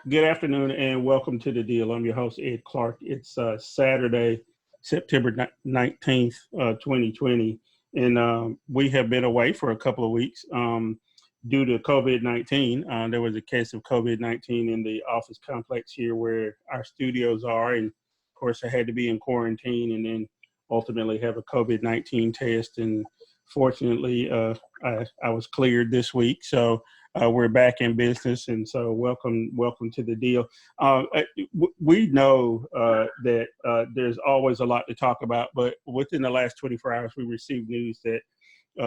Good afternoon and welcome to the deal. I'm your host, Ed Clark. It's Saturday, September 19th, 2020. And we have been away for a couple of weeks due to COVID 19. There was a case of COVID 19 in the office complex here where our studios are. And of course, I had to be in quarantine and then ultimately have a COVID 19 test. And fortunately, I was cleared this week. So we're back in business, and so welcome to the deal. We know that there's always a lot to talk about, but within the last 24 hours, we received news that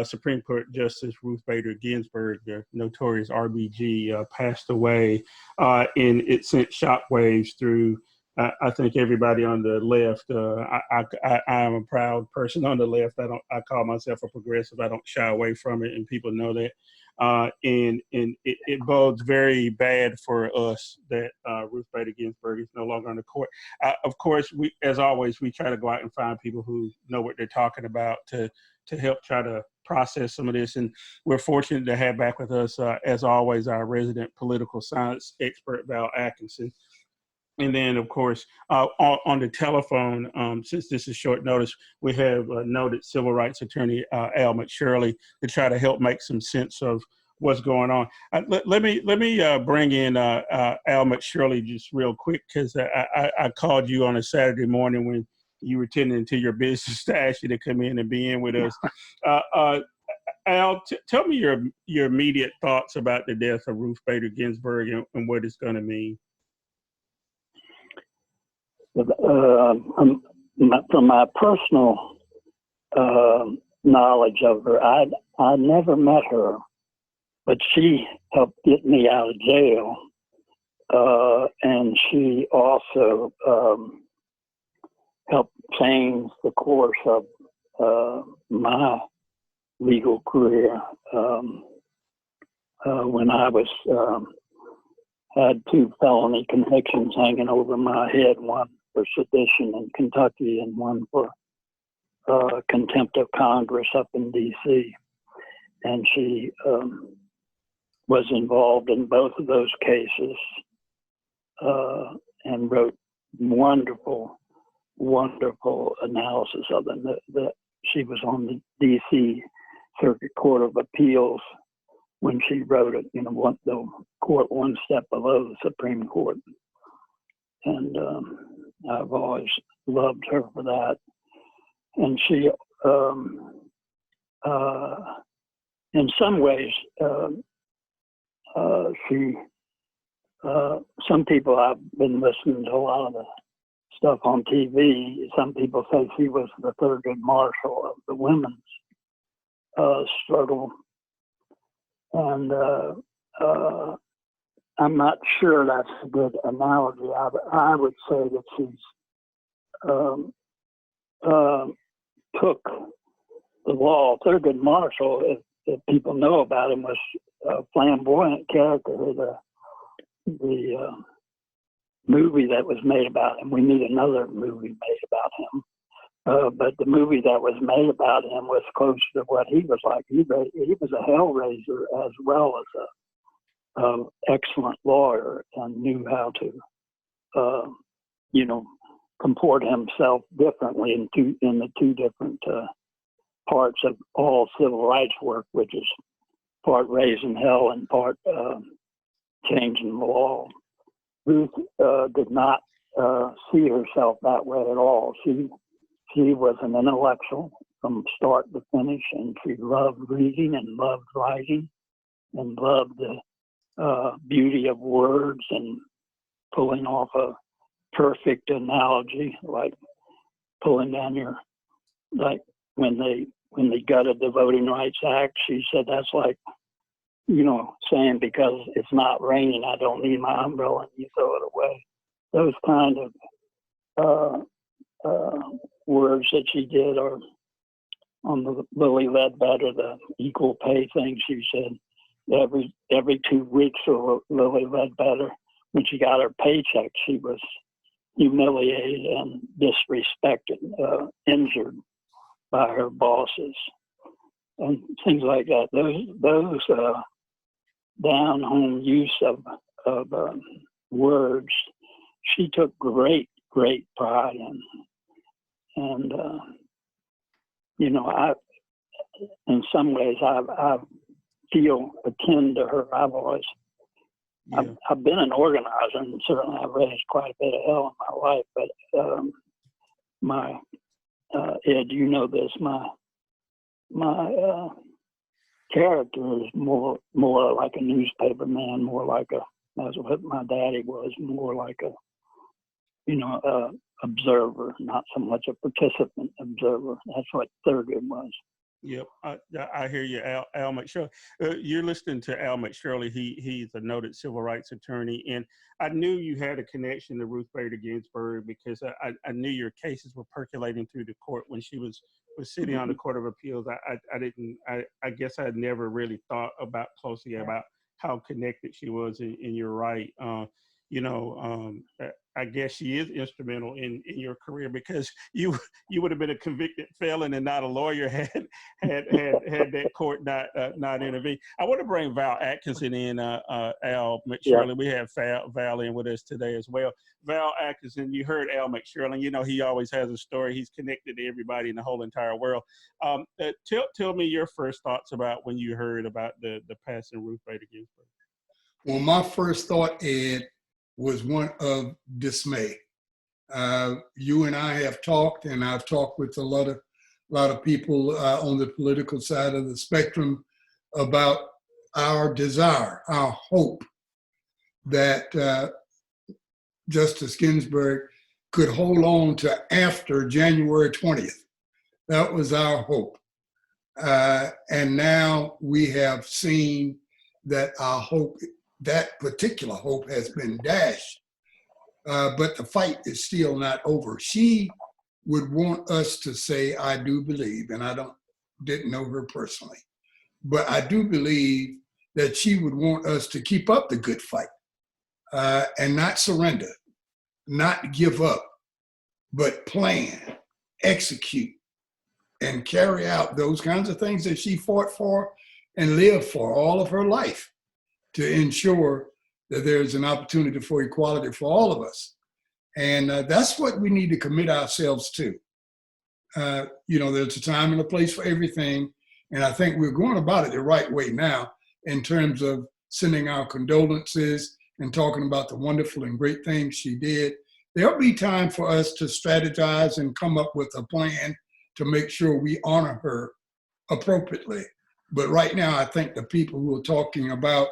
Supreme Court Justice Ruth Bader Ginsburg, the notorious RBG, passed away, and it sent shockwaves through. I think everybody on the left. I am a proud person on the left. I call myself a progressive. I don't shy away from it, and people know that. And it bodes very bad for us that Ruth Bader Ginsburg is no longer on the court. Of course, as always, we try to go out and find people who know what they're talking about to help try to process some of this. And we're fortunate to have back with us, as always, our resident political science expert, Val Atkinson. And then, of course, on the telephone, since this is short notice, we have noted civil rights attorney Al McShirley to try to help make some sense of what's going on. Let me bring in Al McShirley just real quick, because I called you on a Saturday morning when you were tending to your business to ask you to come in and be in with us. Al, tell me your immediate thoughts about the death of Ruth Bader Ginsburg and what it's going to mean. From my personal knowledge of her, I never met her, but she helped get me out of jail, and she also helped change the course of my legal career. When I had 2 felony convictions hanging over my head, one for sedition in Kentucky and one for contempt of Congress up in D.C. And she was involved in both of those cases and wrote wonderful analysis of them. She was on the D.C. Circuit Court of Appeals when she wrote it, the court one step below the Supreme Court. And I've always loved her for that. And she, in some ways, some people, I've been listening to a lot of the stuff on TV. Some people say she was the Thurgood Marshall of the women's struggle. And I'm not sure that's a good analogy. I would say that she's took the law. Thurgood Marshall, if people know about him, was a flamboyant character. The movie that was made about him, we need another movie made about him. But the movie that was made about him was close to what he was like. He was a hellraiser as well as a excellent lawyer, and knew how to, comport himself differently in the 2 different parts of all civil rights work, which is part raising hell and part changing the law. Ruth did not see herself that way at all. She She was an intellectual from start to finish, and she loved reading and loved writing and loved the beauty of words and pulling off a perfect analogy, like pulling down your, like when they gutted the Voting Rights Act, she said that's like, saying because it's not raining, I don't need my umbrella, and you throw it away. Those kind of words that she did, or on the Lilly Ledbetter, the equal pay thing, she said every 2 weeks for Lilly Ledbetter, when she got her paycheck, she was humiliated and disrespected, injured by her bosses, and things like that. Those down home use of words, she took great pride in, and I, in some ways, I feel akin to her. I've been an organizer, and certainly I've raised quite a bit of hell in my life. But my Ed, you know this. My character is more like a newspaper man, more like that's what my daddy was, more like a observer, not so much a participant observer. That's what Thurgood was. Yep, I hear you, Al McShirley. You're listening to Al McShirley. He's a noted civil rights attorney, and I knew you had a connection to Ruth Bader Ginsburg because I knew your cases were percolating through the court when she was sitting on the Court of Appeals. I guess I had never really thought closely about how connected she was, and you're right. I guess she is instrumental in your career because you would have been a convicted felon and not a lawyer had that court not intervened. I want to bring Val Atkinson in, Al McShirley. Yeah. We have Val in with us today as well. Val Atkinson, you heard Al McShirley. He always has a story. He's connected to everybody in the whole entire world. Tell me your first thoughts about when you heard about the passing of Ruth Bader Ginsburg. Well, my first thought, Ed, was one of dismay. You and I have talked, and I've talked with a lot of people on the political side of the spectrum about our desire, our hope that Justice Ginsburg could hold on to after January 20th. That was our hope. And now we have seen that our hope, that particular hope, has been dashed, but the fight is still not over. She would want us to say, I do believe, and didn't know her personally, but I do believe that she would want us to keep up the good fight and not surrender, not give up, but plan, execute, and carry out those kinds of things that she fought for and lived for all of her life, to ensure that there's an opportunity for equality for all of us. And that's what we need to commit ourselves to. There's a time and a place for everything. And I think we're going about it the right way now in terms of sending our condolences and talking about the wonderful and great things she did. There'll be time for us to strategize and come up with a plan to make sure we honor her appropriately. But right now, I think the people who are talking about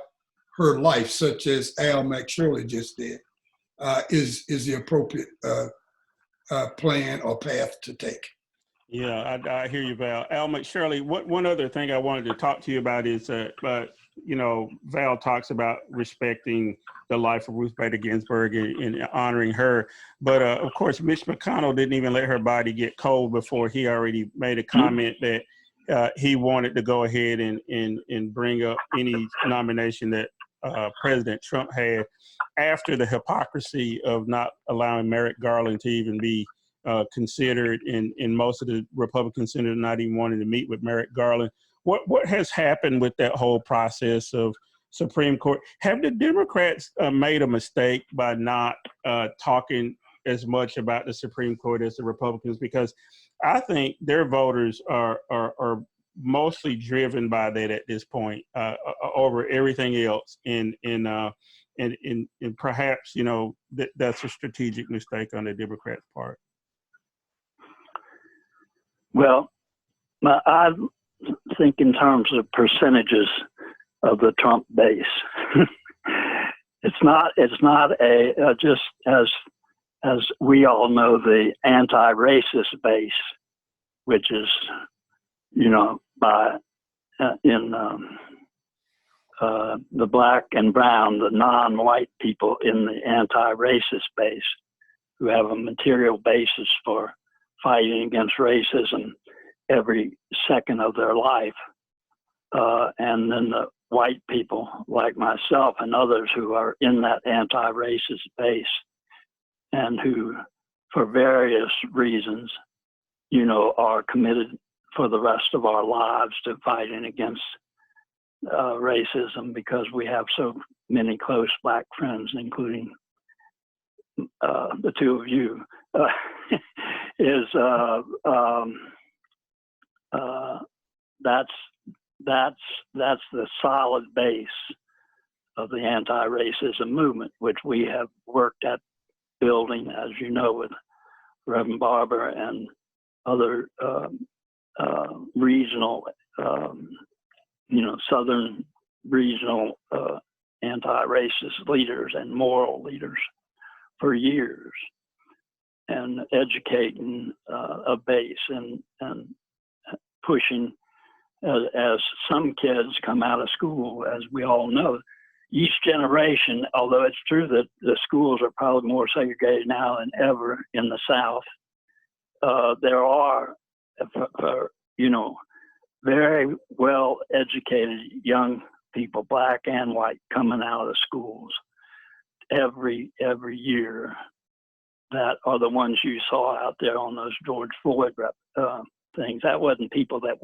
her life, such as Al McShirley just did, is the appropriate plan or path to take. Yeah, I hear you, Val. Al McShirley, one other thing I wanted to talk to you about is, Val talks about respecting the life of Ruth Bader Ginsburg and honoring her. But of course, Mitch McConnell didn't even let her body get cold before he already made a comment that he wanted to go ahead and bring up any nomination that President Trump had after the hypocrisy of not allowing Merrick Garland to even be considered, and most of the Republicans Senate not even wanting to meet with Merrick Garland. What has happened with that whole process of Supreme Court? Have the Democrats made a mistake by not talking as much about the Supreme Court as the Republicans? Because I think their voters are mostly driven by that at this point over everything else, and perhaps that's a strategic mistake on the Democrats' part. Well, I think in terms of percentages of the Trump base. It's not a just as we all know, the anti-racist base, which is, by in the black and brown, the non-white people in the anti-racist base, who have a material basis for fighting against racism every second of their life, and then the white people like myself and others who are in that anti-racist base and who, for various reasons, are committed for the rest of our lives to fighting against racism, because we have so many close black friends, including the two of you, that's the solid base of the anti-racism movement, which we have worked at building, as you know, with Reverend Barber and other regional, Southern regional anti-racist leaders and moral leaders for years, and educating a base and pushing as some kids come out of school, as we all know. Each generation, although it's true that the schools are probably more segregated now than ever in the South, there are, very well educated young people, black and white, coming out of schools every year, that are the ones you saw out there on those George Floyd things. That wasn't people that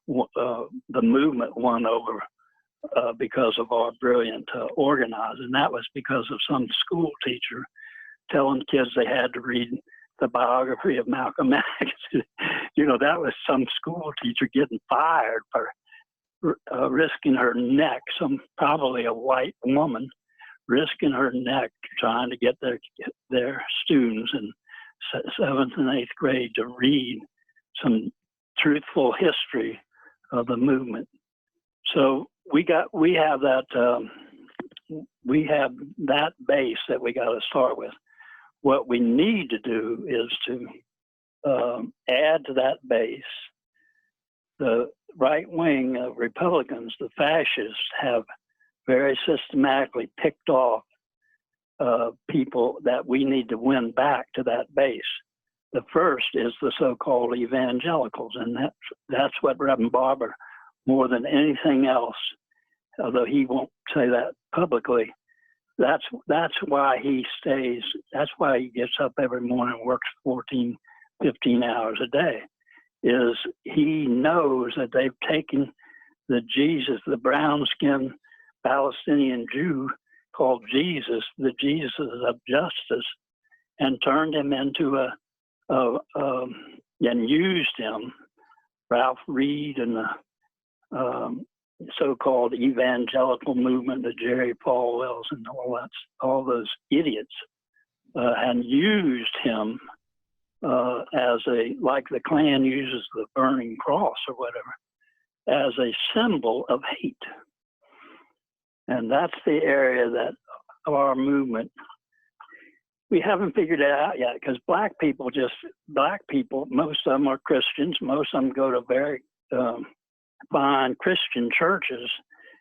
the movement won over because of our brilliant organizing. That was because of some school teacher telling kids they had to read the biography of Malcolm X. That was some school teacher getting fired for risking her neck, probably a white woman, risking her neck trying to get their students in 7th and 8th grade to read some truthful history of the movement. So we have that base that we got to start with. What we need to do is to add to that base. The right wing of Republicans, the fascists, have very systematically picked off people that we need to win back to that base. The first is the so-called evangelicals, and that's what Reverend Barber, more than anything else, although he won't say that publicly, that's why he stays, that's why he gets up every morning and works 14, 15 hours a day, is he knows that they've taken the brown-skinned Palestinian Jew called Jesus, the Jesus of justice, and turned him into and used him, Ralph Reed and the so-called evangelical movement, the Jerry Falwells and all those idiots, and used him like the Klan uses the burning cross or whatever, as a symbol of hate. And that's the area that our movement, we haven't figured it out yet, because black people, most of them are Christians, most of them go to very fine Christian churches,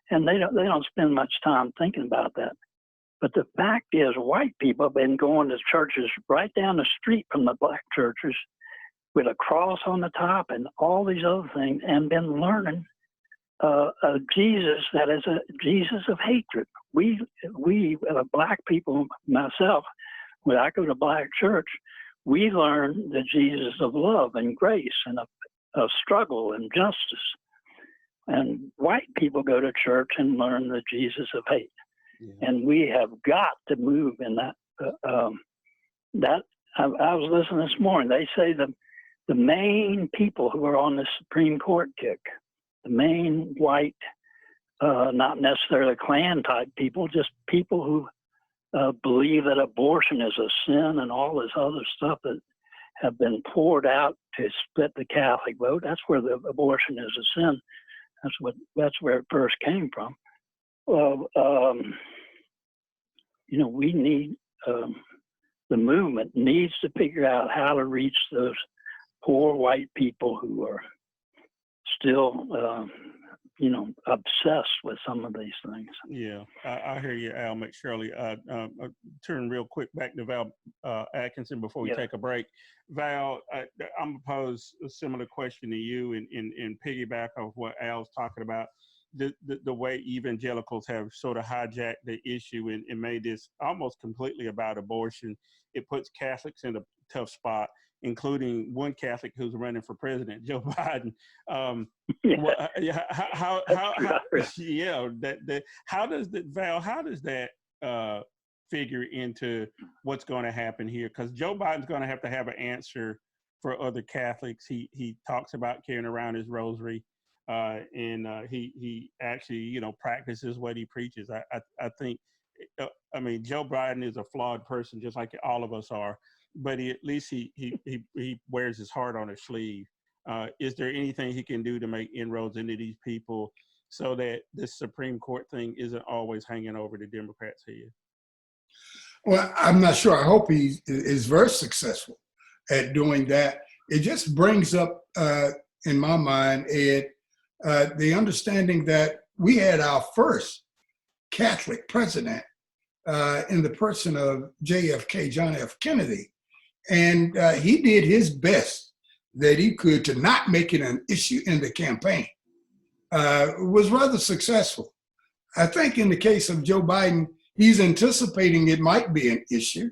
and they don't spend much time thinking about that. But the fact is, white people have been going to churches right down the street from the black churches with a cross on the top and all these other things, and been learning a Jesus that is a Jesus of hatred. We black people, myself, when I go to black church, we learn the Jesus of love and grace and of struggle and justice. And white people go to church and learn the Jesus of hate. Yeah. And we have got to move in that. I was listening this morning. They say the main people who are on the Supreme Court kick, the main white, not necessarily Klan type people, just people who believe that abortion is a sin and all this other stuff that have been poured out to split the Catholic vote. That's where the abortion is a sin. That's where it first came from. Well, we need the movement needs to figure out how to reach those poor white people who are still, obsessed with some of these things. Yeah, I hear you, Al McShirley. Turn real quick back to Val Atkinson before we take a break. Val, I'm going to pose a similar question to you and piggyback off what Al's talking about. The way evangelicals have sort of hijacked the issue and made this almost completely about abortion. It puts Catholics in a tough spot, including one Catholic who's running for president, Joe Biden. How does that figure into what's going to happen here? Because Joe Biden's going to have an answer for other Catholics. He talks about carrying around his rosary, and he actually practices what he preaches. I think Joe Biden is a flawed person, just like all of us are. But at least he wears his heart on his sleeve. Is there anything he can do to make inroads into these people so that this Supreme Court thing isn't always hanging over the Democrats' head? Well, I'm not sure. I hope he is very successful at doing that. It just brings up, in my mind, Ed, the understanding that we had our first Catholic president in the person of JFK, John F. Kennedy. And he did his best that he could to not make it an issue in the campaign. Was rather successful. I think in the case of Joe Biden, he's anticipating it might be an issue,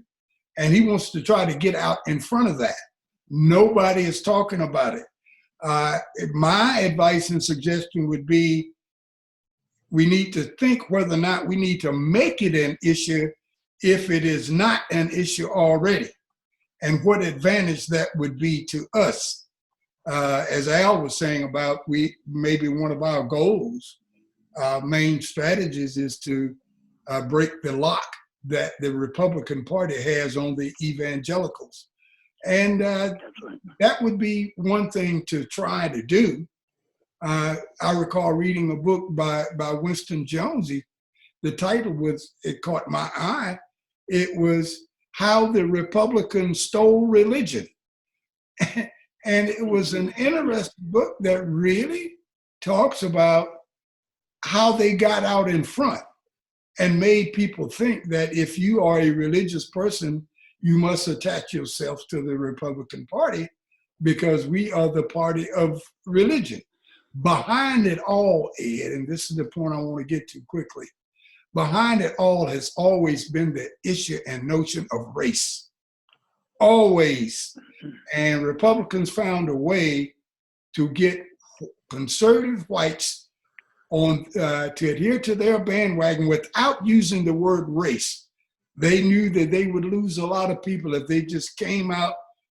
and he wants to try to get out in front of that. Nobody is talking about it. My advice and suggestion would be we need to think whether or not we need to make it an issue if it is not an issue already, and what advantage that would be to us. As Al was saying about maybe one of our goals, main strategies is to break the lock that the Republican Party has on the evangelicals. And that would be one thing to try to do. I recall reading a book by Winston Jonesy. The title it caught my eye. It was How the Republicans Stole Religion. And it was an interesting book that really talks about how they got out in front and made people think that if you are a religious person, you must attach yourself to the Republican Party because we are the party of religion. Behind it all, Ed, and this is the point I want to get to quickly, behind it all has always been the issue and notion of race. Always. And Republicans found a way to get conservative whites to adhere to their bandwagon without using the word race. They knew that they would lose a lot of people if they just came out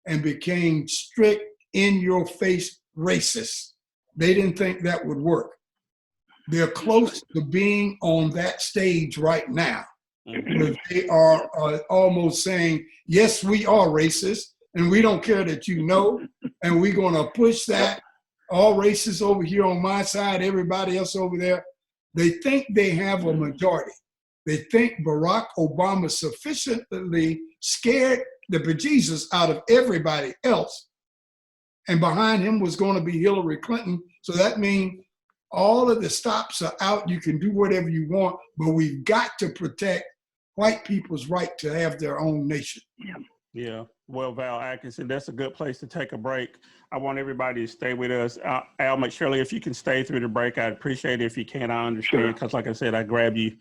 and became strict, in-your-face racists. They didn't think that would work. They're close to being on that stage right now. Where they are almost saying, yes, we are racist, and we don't care that you know, and we're going to push that. All racists over here on my side, everybody else over there. They think they have a majority. They think Barack Obama sufficiently scared the bejesus out of everybody else, and behind him was going to be Hillary Clinton. So that means all of the stops are out. You can do whatever you want, but we've got to protect white people's right to have their own nation. Yeah. Well, Val Atkinson, that's a good place to take a break. I want everybody to stay with us. Al McShirley, if you can stay through the break, I'd appreciate it. If you can't, I understand, because like I said, I grabbed you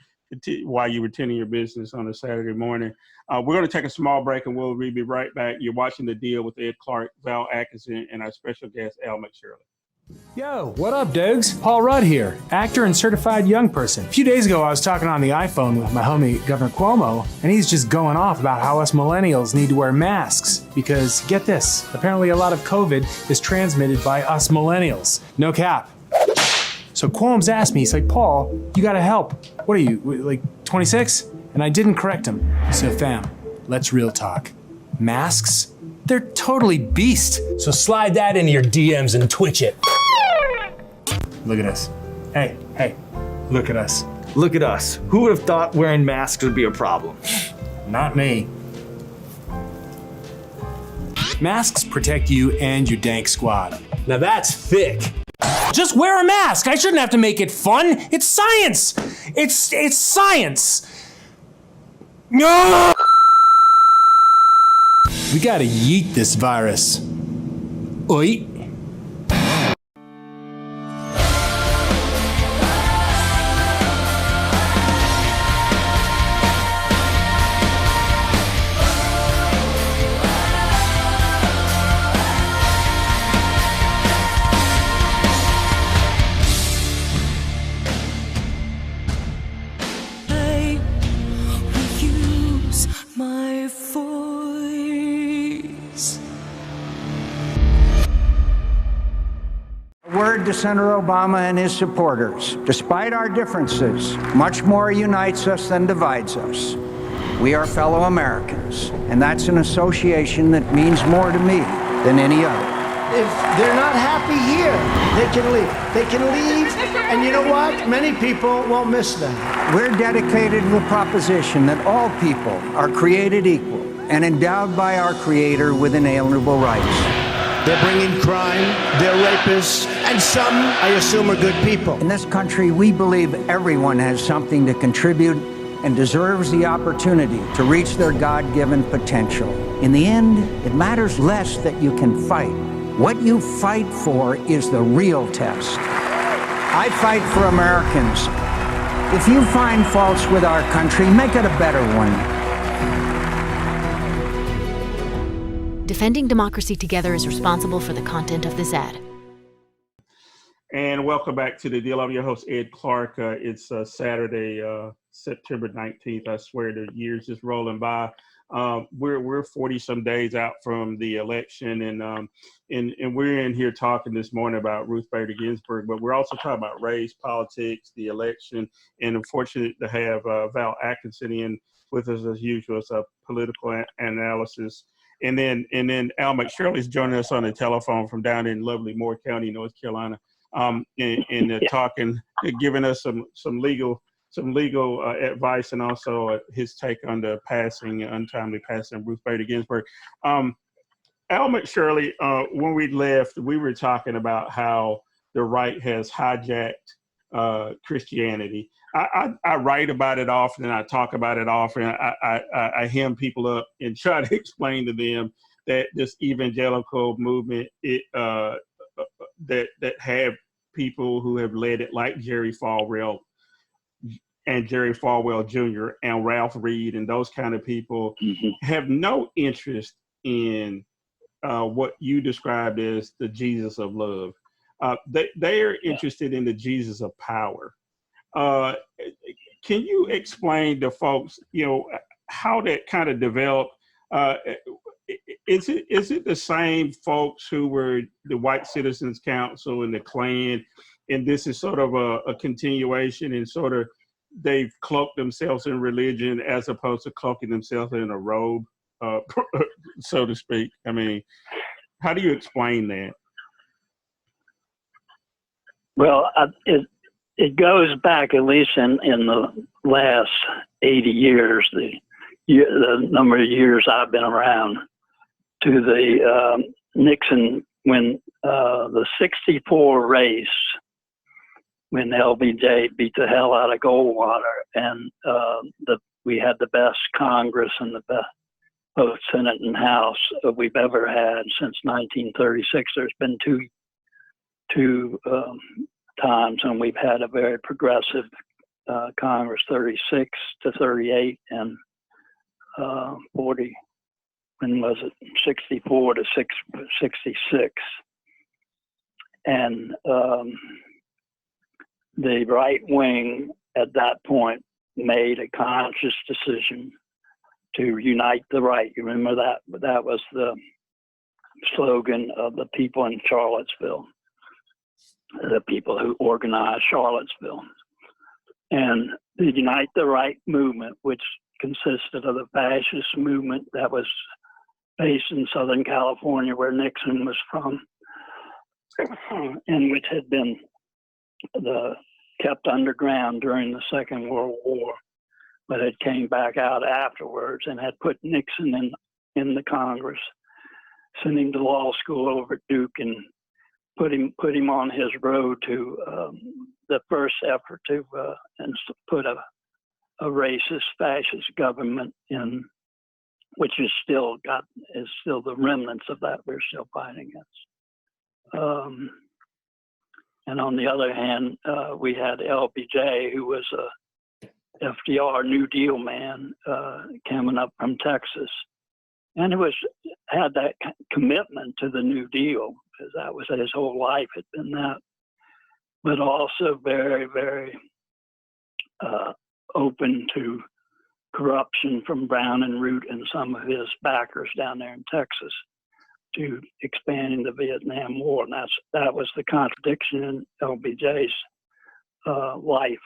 while you were tending your business on a Saturday morning. We're going to take a small break, and we'll be right back. You're watching The Deal with Ed Clark, Val Atkinson, and our special guest, Al McShirley. Yo, what up, Dogs? Paul Rudd here, actor and certified young person. A few days ago, I was talking on the iPhone with my homie, Governor Cuomo, and he's just going off about how us millennials need to wear masks because, get this, apparently a lot of COVID is transmitted by us millennials. No cap. So Cuomo's asked me, he's like, Paul, you gotta help. What are you, like 26? And I didn't correct him. So fam, let's real talk. Masks They're totally beast. So slide that into your DMs and twitch it. Look at us. Hey, look at us. Look at us. Who would have thought wearing masks would be a problem? Not me. Masks protect you and your dank squad. Now that's thick. Just wear a mask. I shouldn't have to make it fun. It's science. It's science. No! We gotta yeet this virus. Oi. To Senator Obama and his supporters. Despite our differences, much more unites us than divides us. We are fellow Americans, and that's an association that means more to me than any other. If they're not happy here, they can leave. They can leave, and you know what? Many people won't miss them. We're dedicated to the proposition that all people are created equal and endowed by our Creator with inalienable rights. They're bringing crime, they're rapists, and some, I assume, are good people. In this country, we believe everyone has something to contribute and deserves the opportunity to reach their God-given potential. In the end, it matters less that you can fight. What you fight for is the real test. I fight for Americans. If you find faults with our country, make it a better one. Defending Democracy Together is responsible for the content of this ad. And welcome back to The Deal. I'm your host, Ed Clark. It's Saturday, September 19th. I swear the year's just rolling by. We're 40 some days out from the election, and we're in here talking this morning about Ruth Bader Ginsburg, but we're also talking about race, politics, the election, and I'm fortunate to have Val Atkinson in with us as usual. It's a political analysis. And then Al McShirley is joining us on the telephone from down in lovely Moore County, North Carolina, talking, giving us some legal advice, and also his take on the untimely passing of Ruth Bader Ginsburg. Al McShirley, when we left, we were talking about how the right has hijacked Christianity. I write about it often, and I talk about it often. I hem people up and try to explain to them that this evangelical movement, that have people who have led it, like Jerry Falwell Jr. and Ralph Reed and those kind of people, have no interest in what you described as the Jesus of love. They are interested in the Jesus of power. Can you explain to folks, how that kind of developed? Is it the same folks who were the White Citizens Council and the Klan, and this is sort of a continuation, and sort of they've cloaked themselves in religion as opposed to cloaking themselves in a robe, so to speak? I mean, how do you explain that? Well, it goes back, at least in the last 80 years, the number of years I've been around, to the Nixon, when the 64 race, when LBJ beat the hell out of Goldwater, and we had the best Congress and the best both Senate and House we've ever had since 1936. There's been two times when we've had a very progressive Congress, 36 to 38 and 40. When was it? 64 to 66. And the right wing at that point made a conscious decision to unite the right. You remember that? That was the slogan of the people in Charlottesville, the people who organized Charlottesville. And the Unite the Right movement, which consisted of the fascist movement that was base in Southern California where Nixon was from, and which had been kept underground during the Second World War, but it came back out afterwards and had put Nixon in the Congress, sent him to law school over at Duke, and put him on his road to the first effort to put a racist, fascist government in, which is still the remnants of that we're still fighting against. And on the other hand, we had LBJ, who was a FDR New Deal man coming up from Texas, and who had that commitment to the New Deal, because that was his whole life had been that, but also very, very open to corruption from Brown and Root and some of his backers down there in Texas to expanding the Vietnam War. And that was the contradiction in LBJ's life.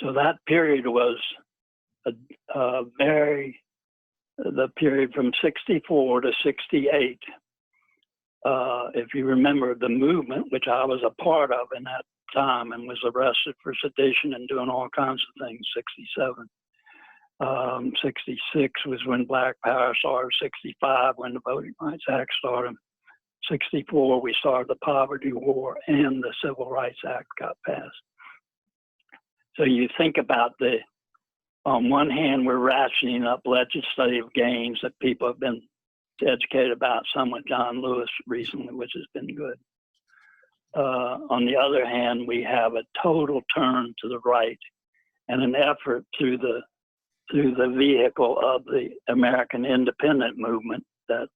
So that period was the period from 64 to 68. If you remember the movement, which I was a part of in that time and was arrested for sedition and doing all kinds of things, 67. 66 was when Black Power started, 65 when the Voting Rights Act started, 64 we started the Poverty War and the Civil Rights Act got passed. So you think about on one hand, we're ratcheting up legislative gains that people have been educated about, some with John Lewis recently, which has been good. On the other hand, we have a total turn to the right and an effort through the vehicle of the American Independent Movement, that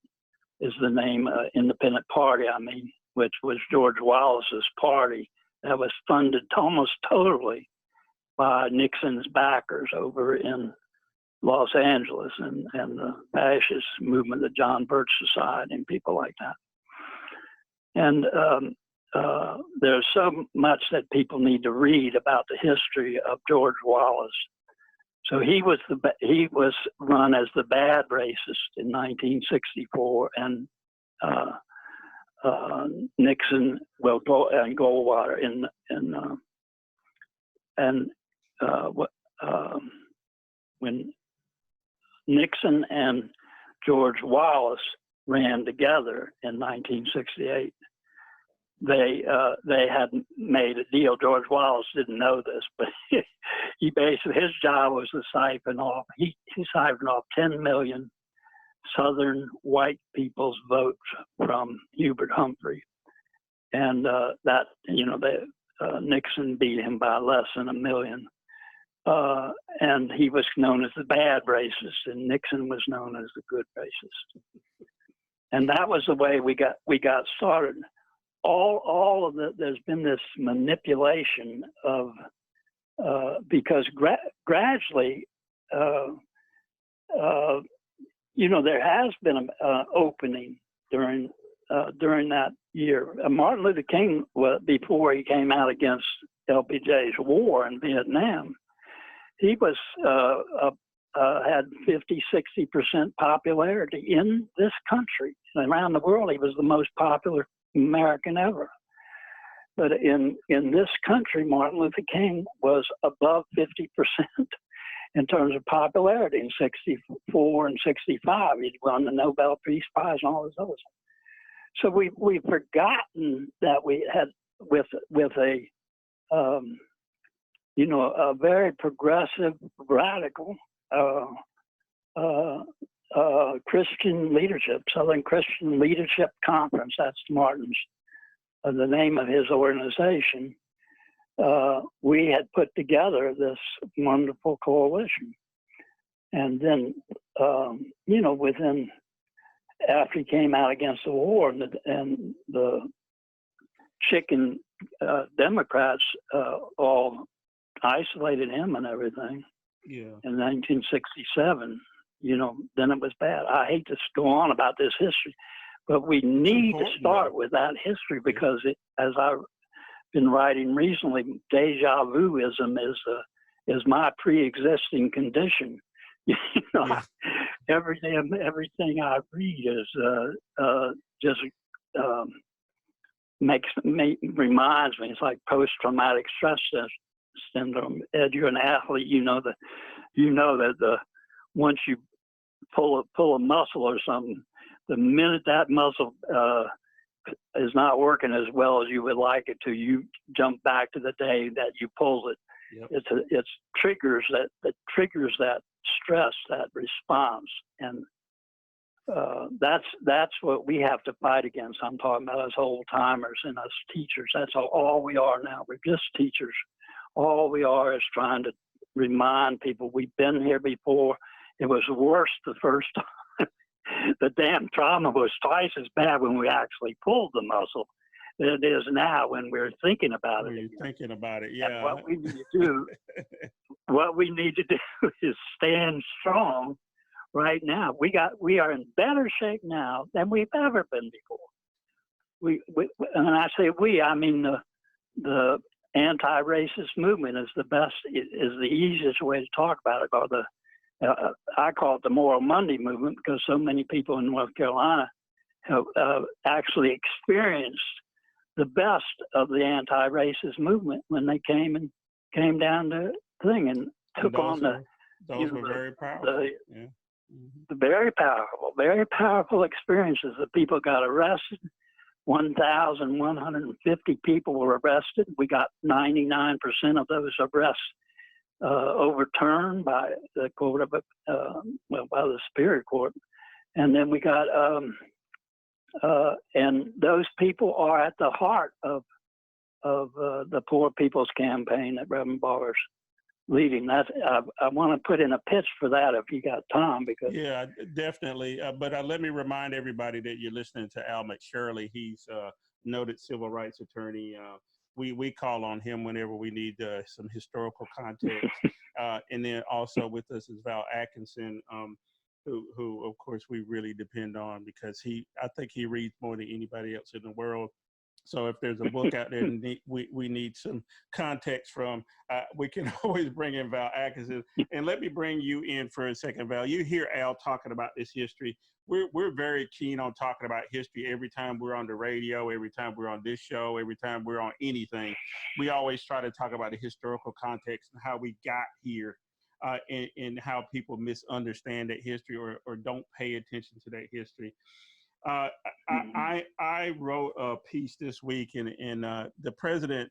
is the name, Independent Party, which was George Wallace's party, that was funded almost totally by Nixon's backers over in Los Angeles and the fascist movement, the John Birch Society and people like that. And there's so much that people need to read about the history of George Wallace. So he was run as the bad racist in 1964, and Nixon, and Goldwater when Nixon and George Wallace ran together in 1968. They had made a deal. George Wallace didn't know this, but he basically, his job was to siphon off. He siphoned off 10 million Southern white people's votes from Hubert Humphrey, and Nixon beat him by less than 1 million. And he was known as the bad racist, and Nixon was known as the good racist. And that was the way we got started. All of there's been this manipulation of because gradually, there has been an opening during that year. Martin Luther King, before he came out against LBJ's war in Vietnam, he was had 50-60% popularity in this country. And around the world, he was the most popular American ever. But in this country, Martin Luther King was above 50% in terms of popularity. In 64 and 65, he'd won the Nobel Peace Prize and all those others. So we've forgotten that we had with a very progressive, radical Christian leadership, Southern Christian Leadership Conference. That's Martin's, the name of his organization. We had put together this wonderful coalition. And then, within, after he came out against the war and the chicken Democrats all isolated him and everything. Yeah. In 1967, then it was bad. I hate to go on about this history, but we need to start with that history because as I've been writing recently, deja vuism is my pre-existing condition. You know, Yeah. everything I read is just reminds me. It's like post-traumatic stress syndrome. Ed, you're an athlete. You know that once you pull a muscle or something, the minute that muscle is not working as well as you would like it to, you jump back to the day that you pulled it. Yep. It triggers that stress, that response, and that's what we have to fight against. I'm talking about us old timers and us teachers. That's all we are now. We're just teachers. All we are is trying to remind people we've been here before. It was worse the first time. The damn trauma was twice as bad when we actually pulled the muscle than it is now when we're thinking about When it. you're thinking about it, And yeah. what we need to do is stand strong right now. We are in better shape now than we've ever been before. And I say we, I mean the anti-racist movement is the easiest way to talk about it, or I call it the Moral Monday movement, because so many people in North Carolina have actually experienced the best of the anti-racist movement when they came down to thing and took on those were very powerful. Yeah. The very powerful experiences. The people got arrested. 1,150 people were arrested. We got 99% of those arrests overturned by the court of by the Superior Court, and then we got and those people are at the heart of the Poor People's Campaign that Reverend Barr's leading. That I want to put in a pitch for that if you got time, because Yeah, definitely. But let me remind everybody that you're listening to Al McShirley. He's a noted civil rights attorney. We call on him whenever we need some historical context. And then also with us is Val Atkinson, who of course we really depend on, because I think he reads more than anybody else in the world. So if there's a book out there we need some context from, we can always bring in Val Atkinson. And let me bring you in for a second, Val. You hear Al talking about this history. We're very keen on talking about history every time we're on the radio, every time we're on this show, every time we're on anything. We always try to talk about the historical context and how we got here, and how people misunderstand that history or don't pay attention to that history. I wrote a piece this week, and the president,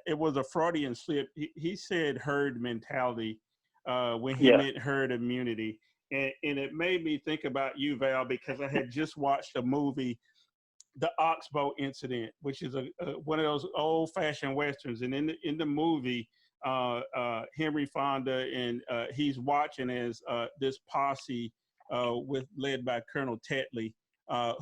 it was a Freudian slip. He said herd mentality when he meant herd immunity. And it made me think about you, Val, because I had just watched a movie, The Oxbow Incident, which is one of those old-fashioned Westerns. And in the movie, Henry Fonda, and he's watching as this posse led by Colonel Tetley,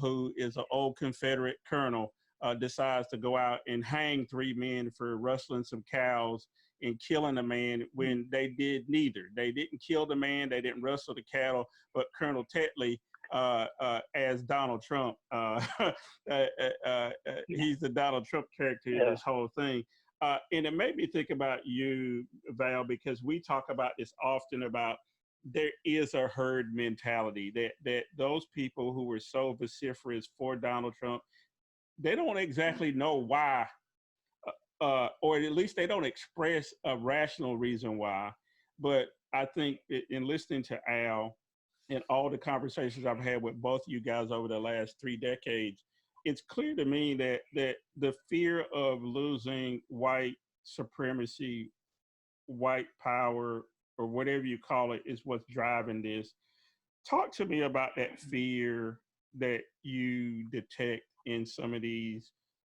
who is an old Confederate colonel, decides to go out and hang 3 men for rustling some cows and killing a man when they did neither. They didn't kill the man, they didn't rustle the cattle, but Colonel Tetley, as Donald Trump, he's the Donald Trump character in this whole thing. And it made me think about you, Val, because we talk about this often about there is a herd mentality, that those people who were so vociferous for Donald Trump, they don't exactly know why, or at least they don't express a rational reason why. But I think in listening to Al and all the conversations I've had with both of you guys over the last 3 decades, it's clear to me that the fear of losing white supremacy, white power, or whatever you call it, is what's driving this. Talk to me about that fear that you detect in some of these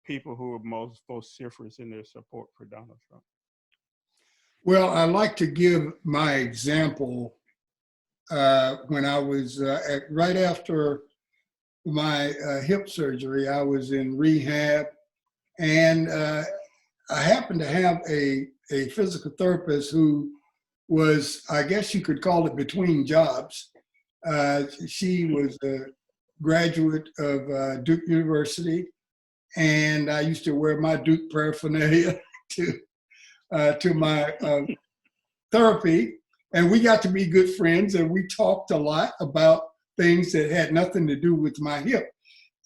people who are most vociferous in their support for Donald Trump. Well, I like to give my example. When I was right after my hip surgery, I was in rehab, and I happened to have a physical therapist who was, I guess you could call it, between jobs. She was a graduate of Duke University, and I used to wear my Duke paraphernalia to my therapy. And we got to be good friends, and we talked a lot about things that had nothing to do with my hip.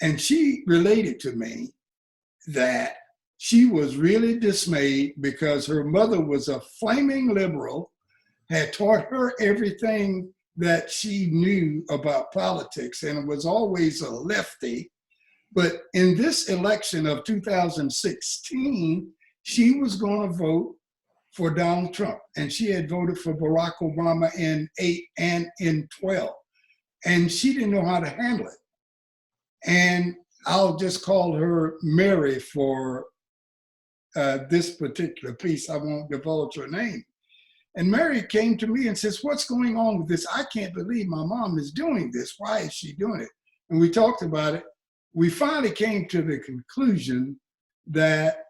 And she related to me that she was really dismayed because her mother was a flaming liberal, had taught her everything that she knew about politics, and was always a lefty. But in this election of 2016, she was going to vote for Donald Trump, and she had voted for Barack Obama in 8 and in 12, and she didn't know how to handle it. And I'll just call her Mary for this particular piece. I won't divulge her name. And Mary came to me and says, "What's going on with this? I can't believe my mom is doing this. Why is she doing it?" And we talked about it. We finally came to the conclusion that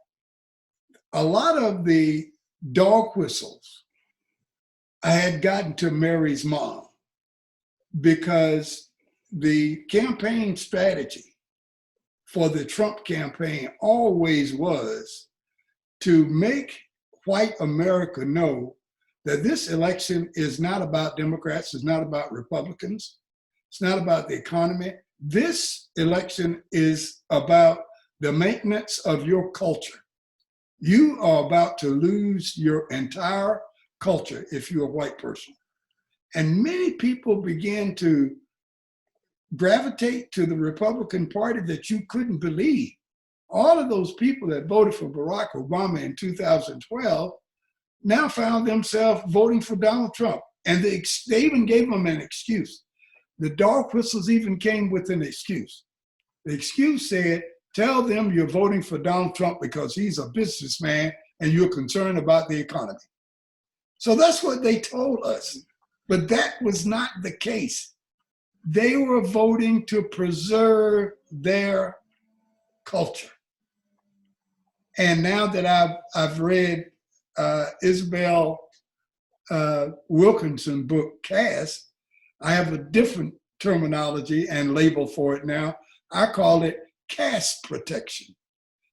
a lot of the dog whistles I had gotten to Mary's mom because the campaign strategy for the Trump campaign always was to make white America know that this election is not about Democrats, it's not about Republicans, it's not about the economy. This election is about the maintenance of your culture. You are about to lose your entire culture if you're a white person. And many people began to gravitate to the Republican Party that you couldn't believe. All of those people that voted for Barack Obama in 2012 now found themselves voting for Donald Trump. And they even gave them an excuse. The dog whistles even came with an excuse. The excuse said, tell them you're voting for Donald Trump because he's a businessman and you're concerned about the economy. So that's what they told us. But that was not the case. They were voting to preserve their culture. And now that I've read Isabel Wilkinson book, Caste, I have a different terminology and label for it now. I call it caste protection.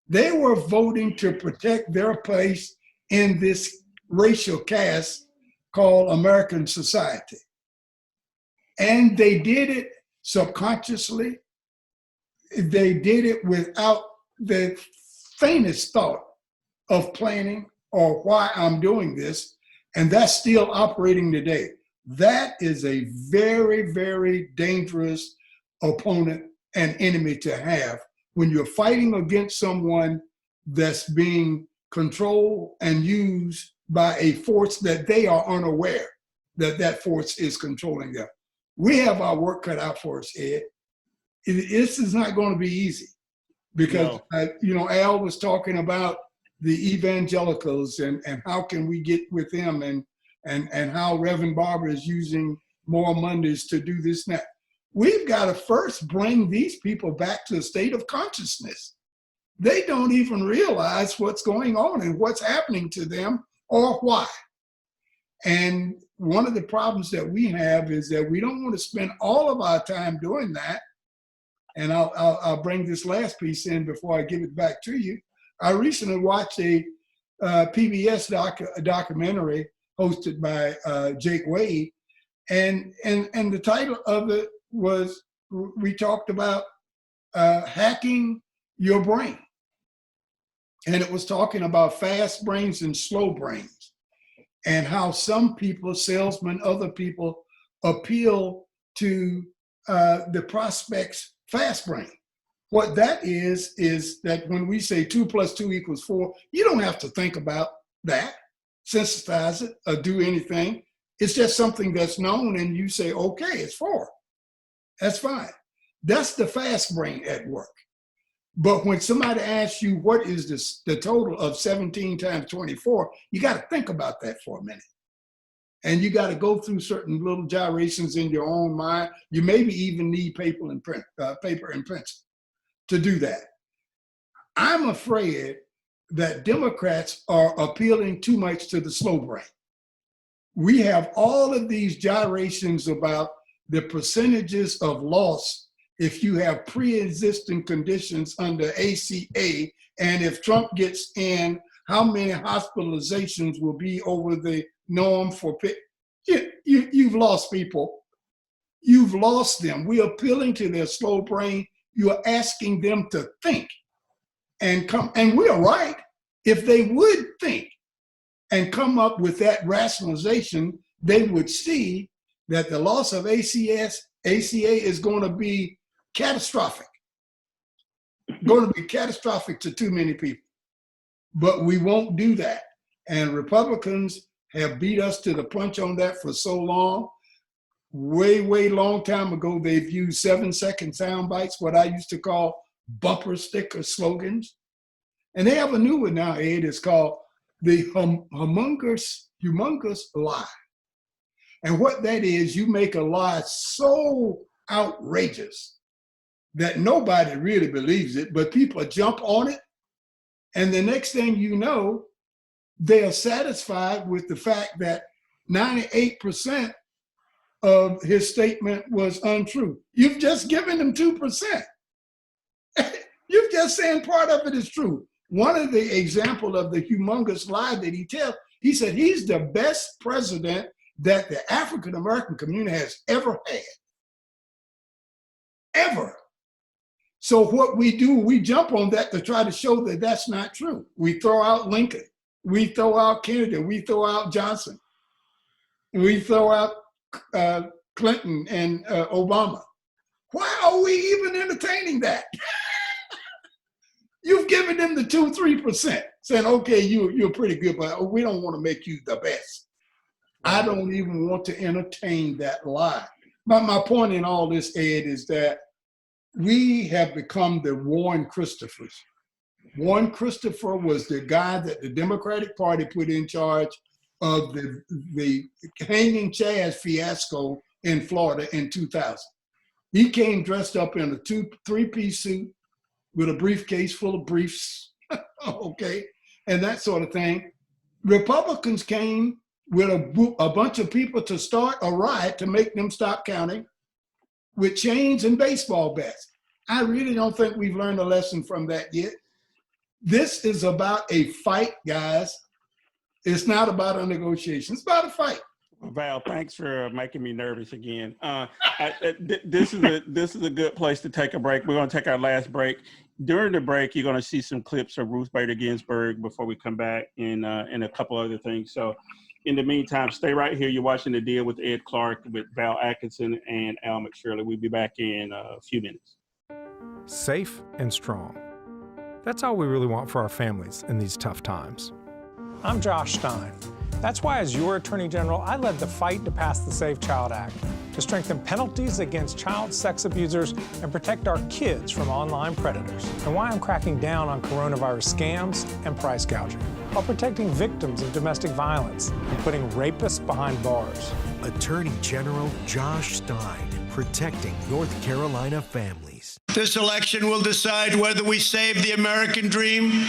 They were voting to protect their place in this racial caste called American society. And they did it subconsciously. They did it without the faintest thought of planning or why I'm doing this. And that's still operating today. That is a very, very dangerous opponent and enemy to have when you're fighting against someone that's being controlled and used by a force that they are unaware that that force is controlling them. We have our work cut out for us, Ed. This is not going to be easy because, Al was talking about the evangelicals and how can we get with them and how Reverend Barber is using more Mondays to do this now. We've got to first bring these people back to a state of consciousness. They don't even realize what's going on and what's happening to them or why. And one of the problems that we have is that we don't want to spend all of our time doing that. And I'll bring this last piece in before I give it back to you. I recently watched a PBS documentary hosted by Jake Wade, and the title of it was, we talked about hacking your brain. And it was talking about fast brains and slow brains, and how some people, salesmen, other people, appeal to the prospect's fast brain. What that is that when we say 2 + 2 = 4, you don't have to think about that, sensitize it, or do anything. It's just something that's known, and you say, okay, it's 4. That's fine. That's the fast brain at work. But when somebody asks you what is the total of 17 times 24, you got to think about that for a minute. And you got to go through certain little gyrations in your own mind. You maybe even need paper and pencil to do that. I'm afraid that Democrats are appealing too much to the slow brain. We have all of these gyrations about the percentages of loss if you have pre-existing conditions under ACA, and if Trump gets in, how many hospitalizations will be over the norm for You've lost people. You've lost them. We are appealing to their slow brain. You are asking them to think and come. And we are right. If they would think and come up with that rationalization, they would see that the loss of ACA is going to be catastrophic. Going to be catastrophic to too many people. But we won't do that. And Republicans have beat us to the punch on that for so long. Way long time ago, they've used 7-second sound bites, what I used to call bumper sticker slogans. And they have a new one now, Ed. It's called the humongous lie. And what that is, you make a lie so outrageous that nobody really believes it, but people jump on it. And the next thing you know, they are satisfied with the fact that 98% of his statement was untrue. You've just given them 2%. You've just saying part of it is true. One of the example of the humongous lie that he tells, he said he's the best president that the African-American community has ever had. Ever. So what we do, we jump on that to try to show that that's not true. We throw out Lincoln. We throw out Kennedy. We throw out Johnson. We throw out Clinton and Obama. Why are we even entertaining that? You've given them the 2-3%, saying, okay, you're pretty good, but we don't want to make you the best. I don't even want to entertain that lie. But my point in all this, Ed, is that we have become the Warren Christophers. Warren Christopher was the guy that the Democratic Party put in charge of the hanging Chaz fiasco in Florida in 2000. He came dressed up in a 3-piece suit with a briefcase full of briefs, okay, and that sort of thing. Republicans came with a bunch of people to start a riot to make them stop counting with chains and baseball bats. I really don't think we've learned a lesson from that yet. This is about a fight, guys. It's not about a negotiation. It's about a fight. Val, thanks for making me nervous again. This is a good place to take a break. We're going to take our last break. During the break, you're going to see some clips of Ruth Bader Ginsburg before we come back and a couple other things. So in the meantime, stay right here. You're watching The Deal with Ed Clark, with Val Atkinson and Al McShirley. We'll be back in a few minutes. Safe and strong. That's all we really want for our families in these tough times. I'm Josh Stein. That's why, as your Attorney General, I led the fight to pass the Safe Child Act to strengthen penalties against child sex abusers and protect our kids from online predators, and why I'm cracking down on coronavirus scams and price gouging, while protecting victims of domestic violence and putting rapists behind bars. Attorney General Josh Stein, protecting North Carolina families. This election will decide whether we save the American dream.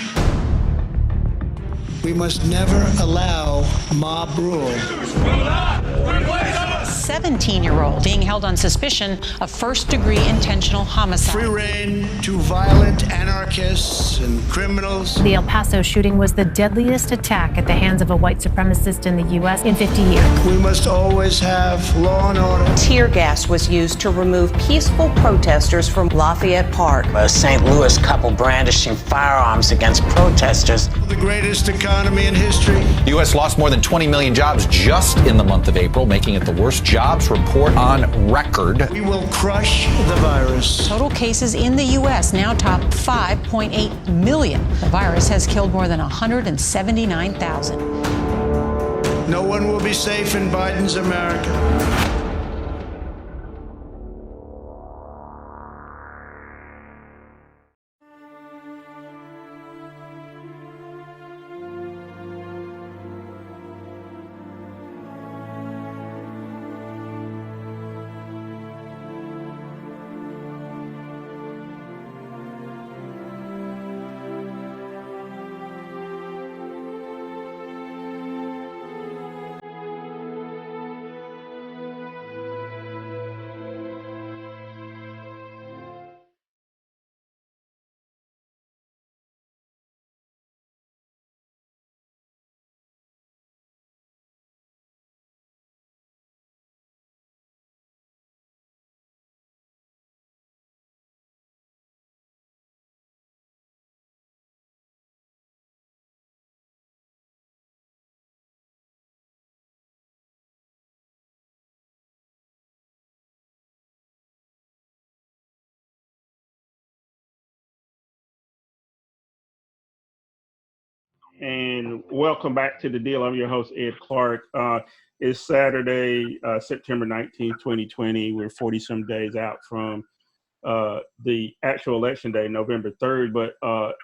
We must never allow mob rule. 17-year-old being held on suspicion of first-degree intentional homicide. Free rein to violent anarchists and criminals. The El Paso shooting was the deadliest attack at the hands of a white supremacist in the U.S. in 50 years. We must always have law and order. Tear gas was used to remove peaceful protesters from Lafayette Park. A St. Louis couple brandishing firearms against protesters. The greatest economy in history. The U.S. lost more than 20 million jobs just in the month of April, making it the worst jobs report on record. We will crush the virus. Total cases in the U.S. now top 5.8 million. The virus has killed more than 179,000. No one will be safe in Biden's America. and welcome back to The Deal. I'm your host, Ed Clark. It's Saturday, September 19, 2020. We're 40-some days out from the actual election day, November 3rd, but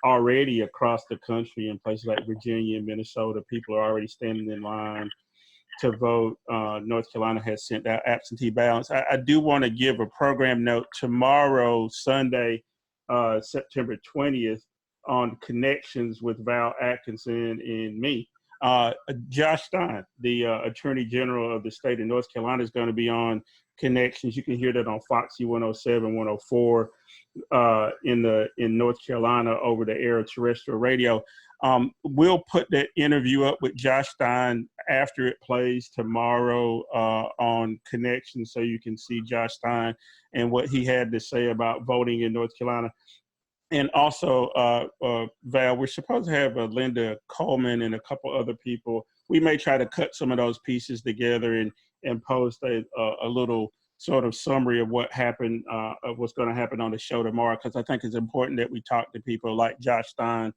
already across the country in places like Virginia and Minnesota, people are already standing in line to vote. North Carolina has sent out absentee ballots. I do want to give a program note. Tomorrow, Sunday, September 20th, on Connections with Val Atkinson and me, Josh Stein, the Attorney General of the state of North Carolina, is going to be on Connections. You can hear that on Foxy 107, 104 in North Carolina over the air of terrestrial radio. We'll put that interview up with Josh Stein after it plays tomorrow on Connections, so you can see Josh Stein and what he had to say about voting in North Carolina. And also, Val, we're supposed to have Linda Coleman and a couple other people. We may try to cut some of those pieces together and post a little sort of summary of what happened, of what's going to happen on the show tomorrow, because I think it's important that we talk to people like Josh Stein,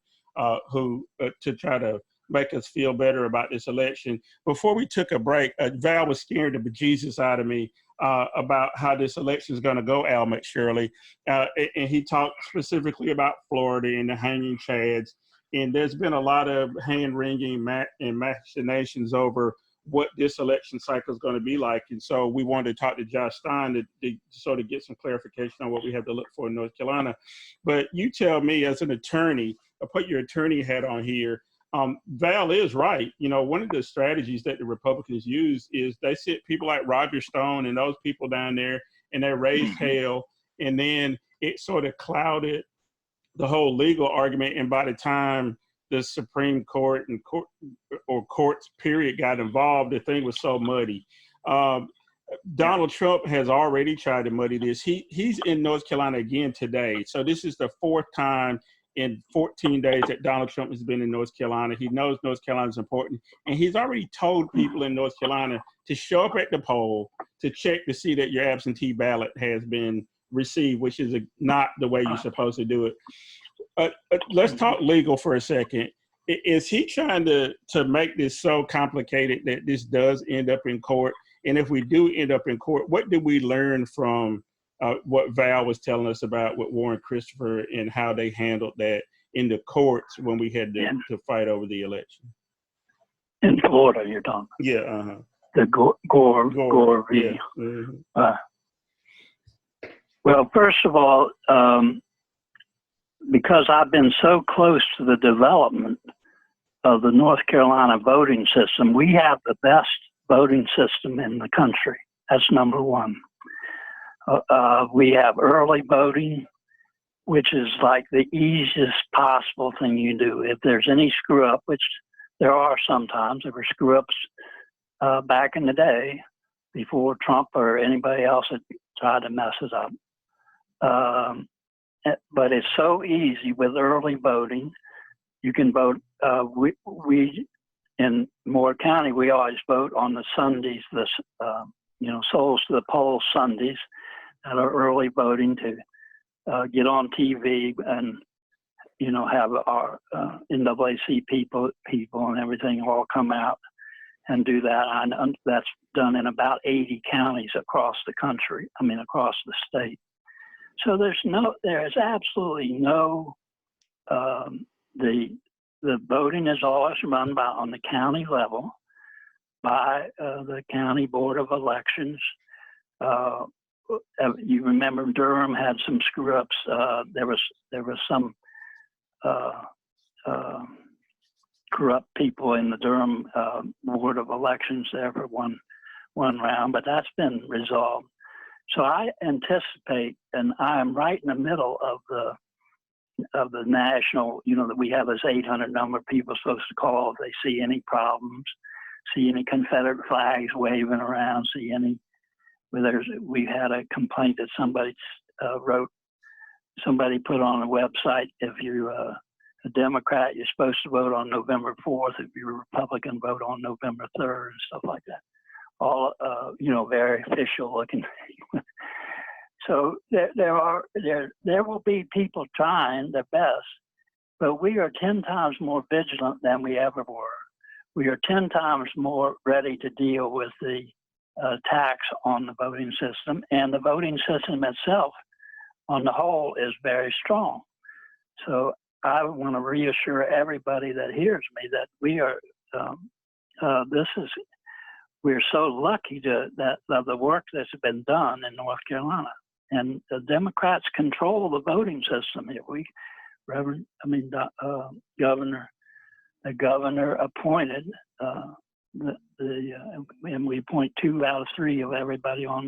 who to try to make us feel better about this election. Before we took a break, Val was scaring the bejesus out of me about how this election is going to go, Al McShirley. And he talked specifically about Florida and the hanging chads. And there's been a lot of hand-wringing and machinations over what this election cycle is going to be like. And so we wanted to talk to Josh Stein to sort of get some clarification on what we have to look for in North Carolina. But you tell me, as an attorney, I'll put your attorney hat on here. Val is right. You know, one of the strategies that the Republicans use is they sit people like Roger Stone and those people down there, and they raised hell, and then it sort of clouded the whole legal argument. And by the time the Supreme Court and courts period got involved, the thing was so muddy. Donald Trump has already tried to muddy this. He's in North Carolina again today. So this is the fourth time in 14 days that Donald Trump has been in North Carolina. He knows North Carolina is important. And he's already told people in North Carolina to show up at the poll to check to see that your absentee ballot has been received, which is not the way you're supposed to do it. Let's talk legal for a second. Is he trying to make this so complicated that this does end up in court? And if we do end up in court, what did we learn from what Val was telling us about with Warren Christopher and how they handled that in the courts when we had to fight over the election? In Florida, you're talking? Yeah. The Gore v. Yeah. Mm-hmm. Well, first of all, because I've been so close to the development of the North Carolina voting system, we have the best voting system in the country. That's number one. We have early voting, which is like the easiest possible thing you do. If there's any screw up, which there are sometimes, there were screw ups back in the day before Trump or anybody else had tried to mess it up. But it's so easy with early voting. You can vote. We in Moore County, we always vote on the Sundays, Souls to the Polls Sundays that are early voting to get on TV and, have our NAACP people and everything all come out and do that. And that's done in about 80 counties across the country, across the state. So there's absolutely no, the voting is always run on the county level by the County Board of Elections. You remember Durham had some screw ups. There was some corrupt people in the Durham Board of Elections there for one round, but that's been resolved. So I anticipate, and I'm right in the middle of the national, that we have this 800 number of people supposed to call if they see any problems, see any Confederate flags waving around, see any. We had a complaint that somebody put on a website, if you're a Democrat, you're supposed to vote on November 4th. If you're a Republican, vote on November 3rd and stuff like that. All, very official looking. So there will be people trying their best but we are 10 times more vigilant than we ever were. We are 10 times more ready to deal with the attacks on the voting system, and the voting system itself, on the whole, is very strong. So I want to reassure everybody that hears me that we are. We're so lucky that the work that's been done in North Carolina, and the Democrats control the voting system here. The governor appointed and we appoint 2 out of 3 of everybody on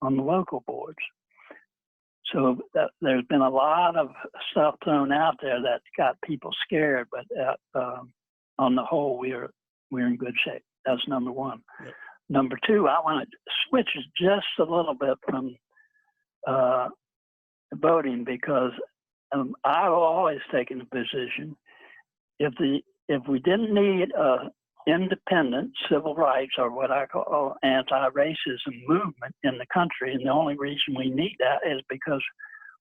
the local boards. So there's been a lot of stuff thrown out there that got people scared, but on the whole, we're in good shape. That's number one. Yep. Number two, I want to switch just a little bit from voting, because I've always taken the position if we didn't need independent civil rights, or what I call anti-racism movement in the country, and the only reason we need that is because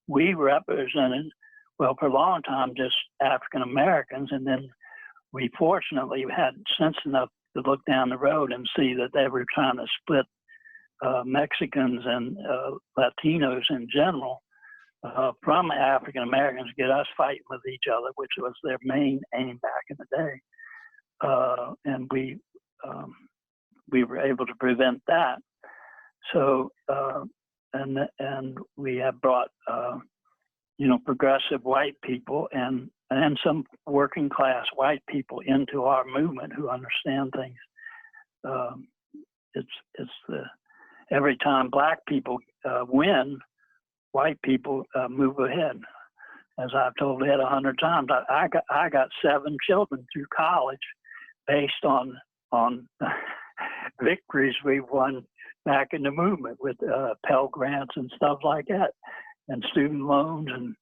we represented, well, for a long time, just African Americans, and then we fortunately had sense enough to look down the road and see that they were trying to split Mexicans and Latinos in general from African Americans, get us fighting with each other, which was their main aim back in the day. And we were able to prevent that. So and we have brought progressive white people and some working class white people into our movement who understand things. Every time black people win, white people move ahead. As I've told Ed 100 times, I got 7 children through college based on victories we won back in the movement with Pell Grants and stuff like that, and student loans and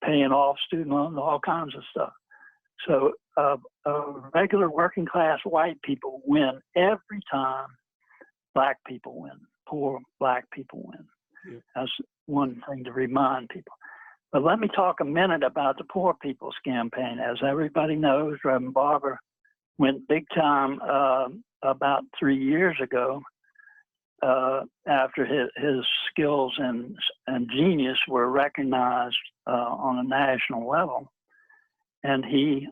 paying off student loans, all kinds of stuff. So regular working class white people win every time black people win, poor black people win. Yeah. That's one thing to remind people. But let me talk a minute about the Poor People's Campaign. As everybody knows, Reverend Barber went big time about 3 years ago after his skills and genius were recognized on a national level. And he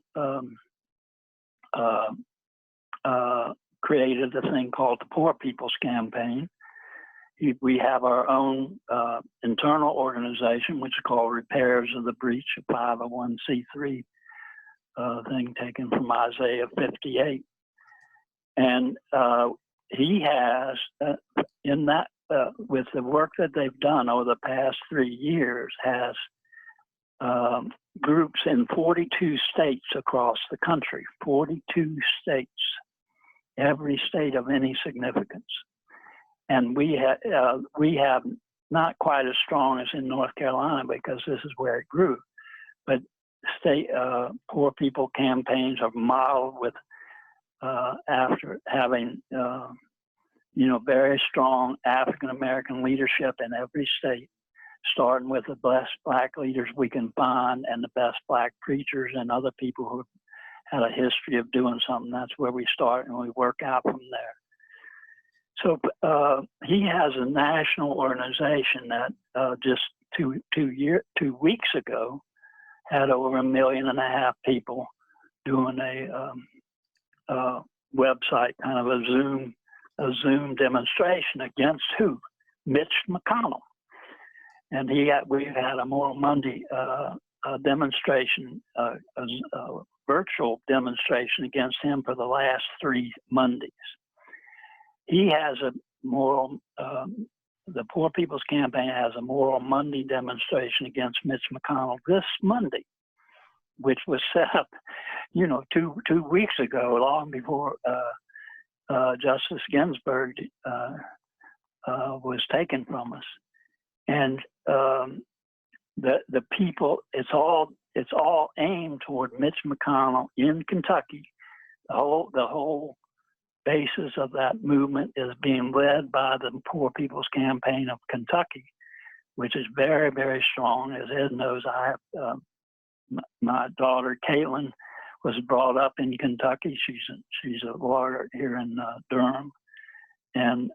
created a thing called the Poor People's Campaign. We have our own internal organization, which is called Repairers of the Breach, a 501c3 thing taken from Isaiah 58. And he has, in that, with the work that they've done over the past 3 years, has groups in 42 states across the country, 42 states, every state of any significance. And we have not quite as strong as in North Carolina, because this is where it grew, but state poor people campaigns are modeled with after having very strong African American leadership in every state, starting with the best black leaders we can find and the best black preachers and other people who had a history of doing something. That's where we start, and we work out from there. So he has a national organization that just 2 weeks ago had over 1.5 million people doing a website, kind of a Zoom demonstration against who? Mitch McConnell. And we've had a Moral Monday demonstration, a virtual demonstration against him for the last 3 Mondays. He has a moral, the Poor People's Campaign has a Moral Monday demonstration against Mitch McConnell this Monday, which was set up, 2 weeks ago, long before Justice Ginsburg was taken from us. And the people, it's all aimed toward Mitch McConnell in Kentucky. The whole basis of that movement is being led by the Poor People's Campaign of Kentucky, which is very, very strong. As Ed knows, I have my daughter Caitlin was brought up in Kentucky. She's a lawyer here in Durham, and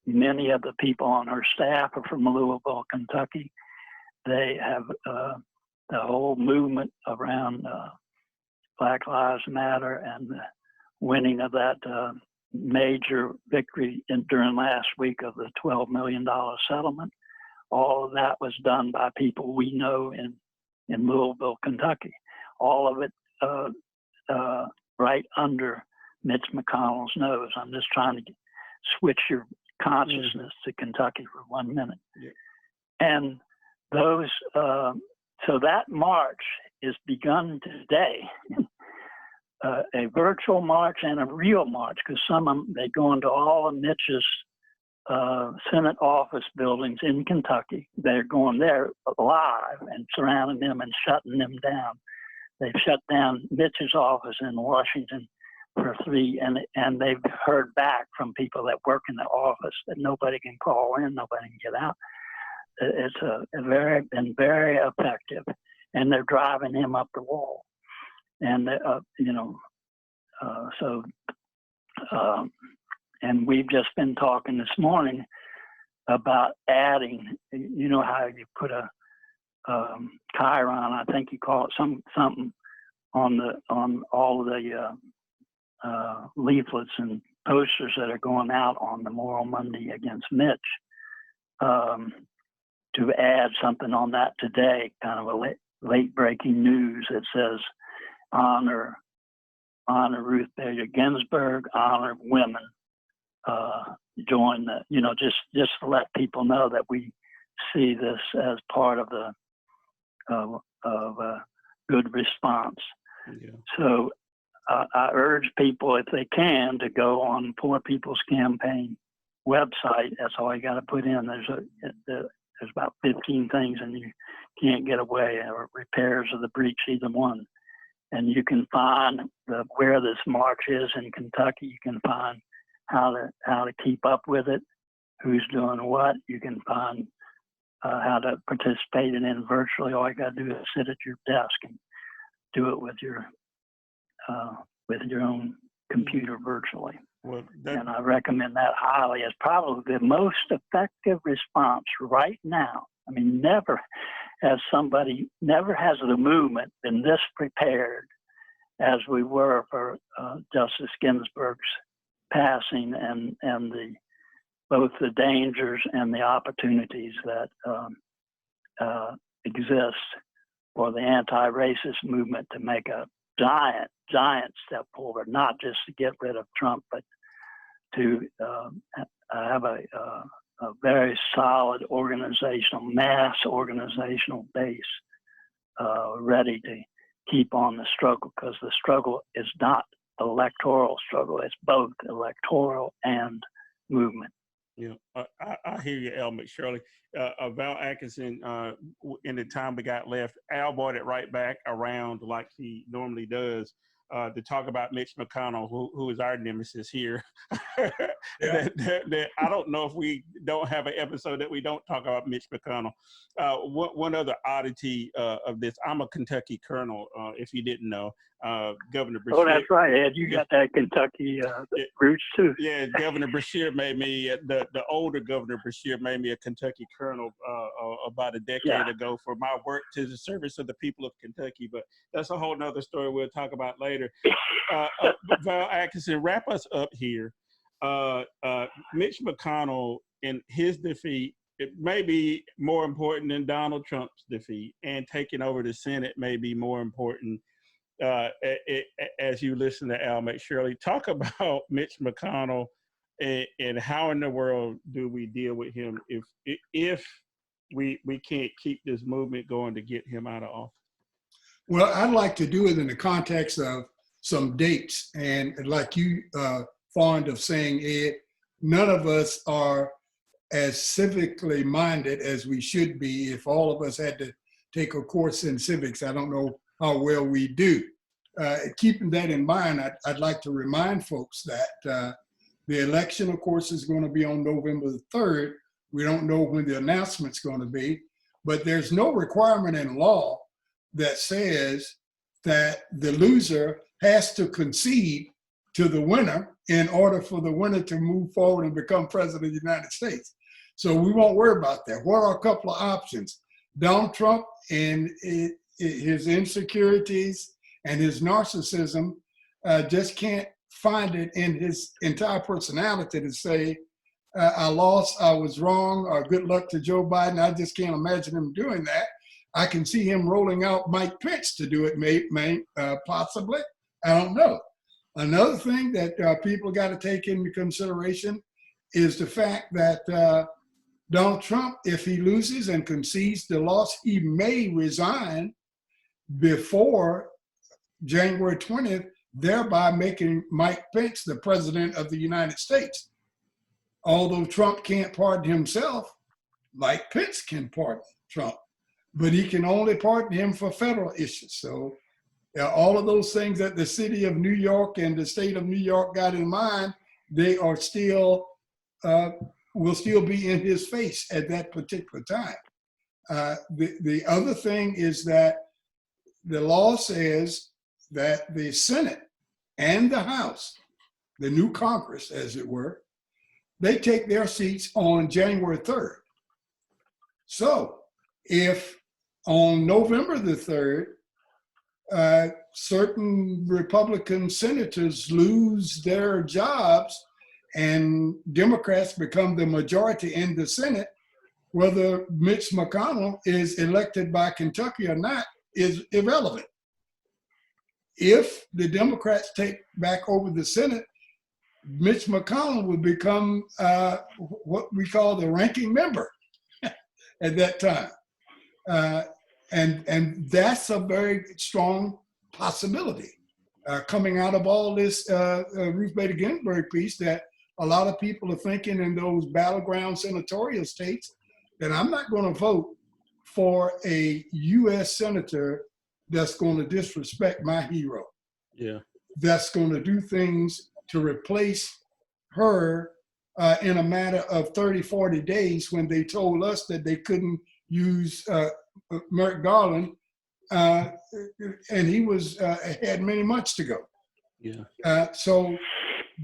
many of the people on her staff are from Louisville, Kentucky. They have the whole movement around Black Lives Matter and the winning of that major victory during last week of the $12 million settlement. All of that was done by people we know in Louisville, Kentucky. All of it right under Mitch McConnell's nose. I'm just trying to switch your consciousness to Kentucky for 1 minute. Yeah. And those, so that march is begun today. A virtual march and a real march, because some of them, they go into all of Mitch's Senate office buildings in Kentucky. They're going there live and surrounding them and shutting them down. They've shut down Mitch's office in Washington for 3, and they've heard back from people that work in the office that nobody can call in, nobody can get out. It's been very effective, and they're driving him up the wall. And and we've just been talking this morning about adding. You know how you put a chyron, I think you call it something on all of the leaflets and posters that are going out on Memorial Monday against Mitch. To add something on that today, kind of a late breaking news that says, honor Ruth Bader Ginsburg, honor women, join the, just to let people know that we see this as part of a good response. Yeah. So I urge people, if they can, to go on Poor People's Campaign website. That's all you got to put in. There's about 15 things, and you can't get away, or repairs of the breach, either one. And you can find where this march is in Kentucky. You can find how to keep up with it, who's doing what. You can find how to participate in it virtually. All you got to do is sit at your desk and do it with your own computer virtually. Well, and I recommend that highly as probably the most effective response right now. I mean, never has the movement been this prepared as we were for Justice Ginsburg's passing, and both the dangers and the opportunities that exist for the anti-racist movement to make a giant step forward, not just to get rid of Trump, but to have a very solid mass organizational base ready to keep on the struggle, because the struggle is not electoral struggle. It's both electoral and movement. Yeah, I hear you, Al McShirley. Val Atkinson, in the time we got left, Al brought it right back around like he normally does to talk about Mitch McConnell, who is our nemesis here. I don't know if we don't have an episode that we don't talk about Mitch McConnell. One other oddity of this, I'm a Kentucky colonel, if you didn't know. Governor Beshear. Oh, that's right, Ed. You got that Kentucky roots too. Yeah, Governor Beshear made me, the older Governor Beshear made me a Kentucky colonel about a decade ago for my work to the service of the people of Kentucky. But that's a whole nother story we'll talk about later. Val Atkinson, wrap us up here. Mitch McConnell and his defeat, it may be more important than Donald Trump's defeat, and taking over the Senate may be more important. As you listen to Al McShirley talk about Mitch McConnell and how in the world do we deal with him if we can't keep this movement going to get him out of office? Well, I'd like to do it in the context of some dates. And like you fond of saying, Ed, none of us are as civically minded as we should be. If all of us had to take a course in civics, I don't know how well we do. Keeping that in mind, I'd like to remind folks that the election, of course, is going to be on November the 3rd. We don't know when the announcement's going to be, but there's no requirement in law that says that the loser has to concede to the winner in order for the winner to move forward and become president of the United States. So we won't worry about that. What are a couple of options? Donald Trump and his insecurities and his narcissism just can't find it in his entire personality to say, I lost, I was wrong, or good luck to Joe Biden. I just can't imagine him doing that. I can see him rolling out Mike Pence to do it, possibly. I don't know. Another thing that people got to take into consideration is the fact that Donald Trump, if he loses and concedes the loss, he may resign before January 20th, thereby making Mike Pence the president of the United States. Although Trump can't pardon himself, Mike Pence can pardon Trump, but he can only pardon him for federal issues. So all of those things that the city of New York and the state of New York got in mind, they are still, will still be in his face at that particular time. The other thing is that the law says that the Senate and the House, the new Congress, as it were, they take their seats on January 3rd. So if on November the 3rd, certain Republican senators lose their jobs and Democrats become the majority in the Senate, whether Mitch McConnell is elected by Kentucky or not is irrelevant. If the Democrats take back over the Senate, Mitch McConnell would become what we call the ranking member at that time. And that's a very strong possibility coming out of all this Ruth Bader Ginsburg piece, that a lot of people are thinking in those battleground senatorial states that I'm not going to vote for a U.S. senator that's going to disrespect my hero. Yeah. That's going to do things to replace her in a matter of 30, 40 days when they told us that they couldn't use Merrick Garland, and he was had many months to go. Yeah. So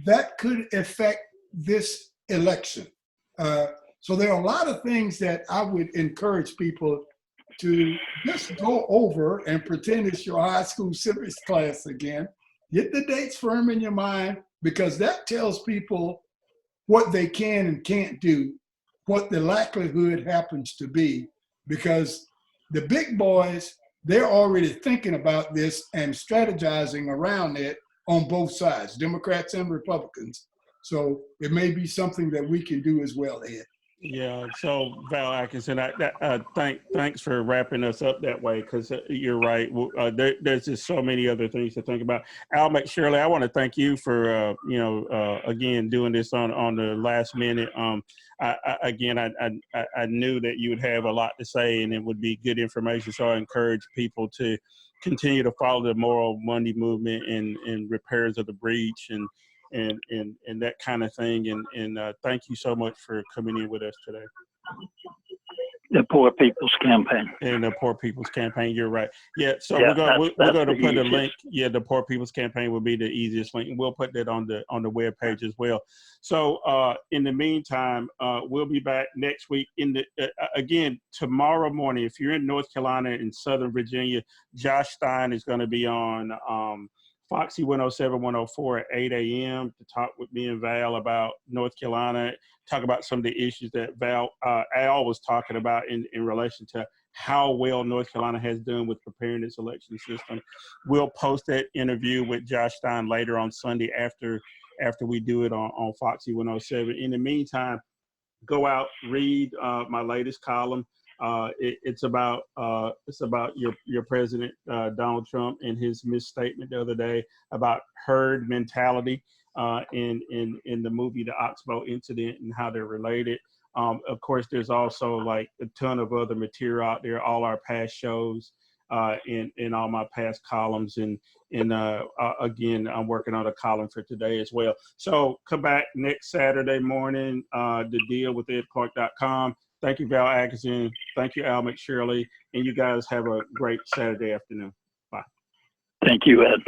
that could affect this election. So there are a lot of things that I would encourage people to just go over and pretend it's your high school civics class again. Get the dates firm in your mind, because that tells people what they can and can't do, what the likelihood happens to be, because the big boys, they're already thinking about this and strategizing around it on both sides, Democrats and Republicans. So it may be something that we can do as well, Ed. Yeah. So Val Atkinson, thanks for wrapping us up that way, because you're right. There's just so many other things to think about. Al McShirley, I want to thank you for again doing this on the last minute. I knew that you would have a lot to say and it would be good information. So I encourage people to continue to follow the Moral Monday movement and repairs of the breach and that kind of thing. And thank you so much for coming in with us today. The Poor People's Campaign. And the Poor People's Campaign, you're right. Yeah, so Yeah, we're going to put a easiest. link. Yeah, the Poor People's Campaign will be the easiest link, and we'll put that on the web page as well. So in the meantime, we'll be back next week. Again, tomorrow morning, if you're in North Carolina and Southern Virginia, Josh Stein is going to be on Foxy 107, 104 at 8 a.m. to talk with me and Val about North Carolina, talk about some of the issues that Al was talking about in relation to how well North Carolina has done with preparing its election system. We'll post that interview with Josh Stein later on Sunday after we do it on Foxy 107. In the meantime, go out, read my latest column. It's about your president, Donald Trump, and his misstatement the other day about herd mentality in the movie The Oxbow Incident and how they're related. Of course, there's also like a ton of other material out there, all our past shows and all my past columns. And again, I'm working on a column for today as well. So come back next Saturday morning, The Deal with EdClark.com. Thank you, Val Atkinson. Thank you, Al McShirley. And you guys have a great Saturday afternoon. Bye. Thank you, Ed.